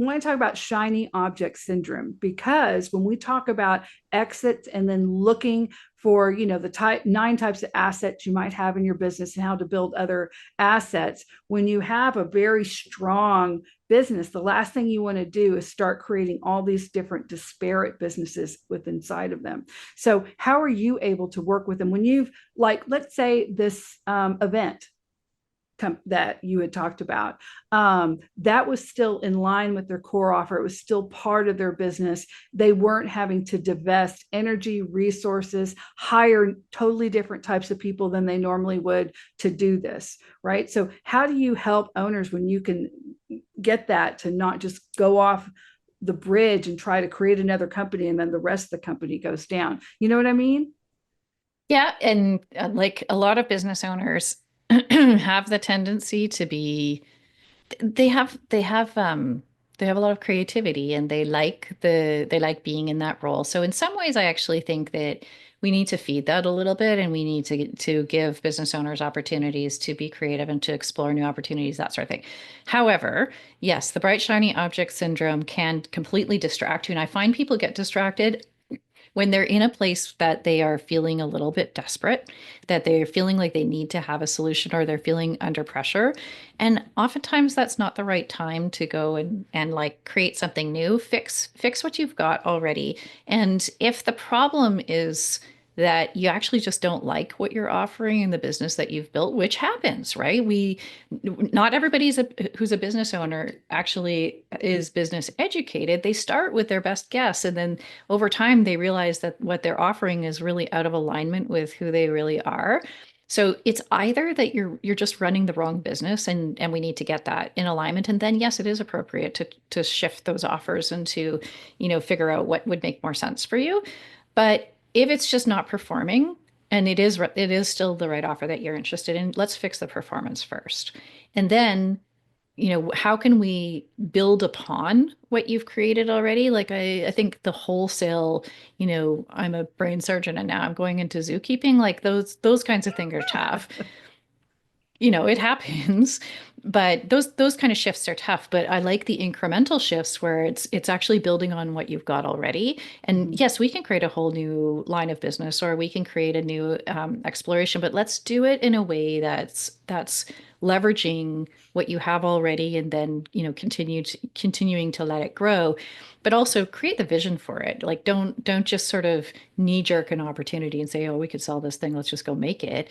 want to talk about shiny object syndrome, because when we talk about exits and then looking for, the nine types of assets you might have in your business and how to build other assets, when you have a very strong business, the last thing you want to do is start creating all these different disparate businesses with inside of them. So how are you able to work with them when you've, like, let's say this event that you had talked about, that was still in line with their core offer. It was still part of their business. They weren't having to divest energy, resources, hire totally different types of people than they normally would to do this, right? So how do you help owners when you can get that to not just go off the bridge and try to create another company and then the rest of the company goes down? You know what I mean? Yeah, and like a lot of business owners have the tendency to be they have a lot of creativity and they like being in that role. So in some ways I actually think that we need to feed that a little bit and we need to give business owners opportunities to be creative and to explore new opportunities, that sort of thing. However, yes, the bright shiny object syndrome can completely distract you, and I find people get distracted when they're in a place that they are feeling a little bit desperate, that they're feeling like they need to have a solution or they're feeling under pressure. And oftentimes that's not the right time to go and like create something new. Fix what you've got already. And if the problem is that you actually just don't like what you're offering in the business that you've built, which happens, right? Not everybody's who's a business owner actually is business educated. They start with their best guess, and then over time they realize that what they're offering is really out of alignment with who they really are. So it's either that you're just running the wrong business, and we need to get that in alignment, and then yes, it is appropriate to shift those offers and to, figure out what would make more sense for you. But if it's just not performing and it is still the right offer that you're interested in, let's fix the performance first. And then, how can we build upon what you've created already? Like I think the wholesale, I'm a brain surgeon and now I'm going into zookeeping, like those kinds of things are tough. It happens, but those kind of shifts are tough. But I like the incremental shifts where it's actually building on what you've got already. And Mm-hmm. yes, we can create a whole new line of business, or we can create a new exploration, but let's do it in a way that's leveraging what you have already, and then continuing to let it grow, but also create the vision for it. Like don't just sort of knee jerk an opportunity and say, oh, we could sell this thing, let's just go make it.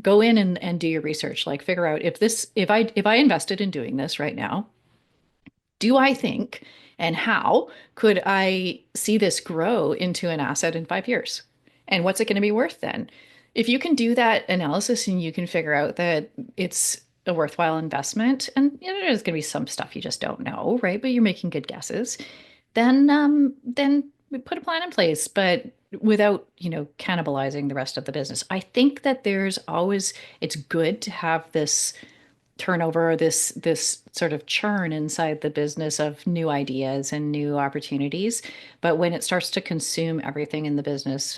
Go in and do your research. Like figure out if I invested in doing this right now, do I think and how could I see this grow into an asset in 5 years? And what's it going to be worth then? If you can do that analysis and you can figure out that it's a worthwhile investment, and there's going to be some stuff you just don't know, right? But you're making good guesses, then we put a plan in place, but without, cannibalizing the rest of the business. I think that it's good to have this turnover, this sort of churn inside the business of new ideas and new opportunities. But when it starts to consume everything in the business,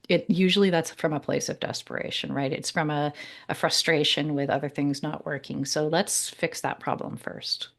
it usually that's from a place of desperation, right? It's from a frustration with other things not working. So let's fix that problem first.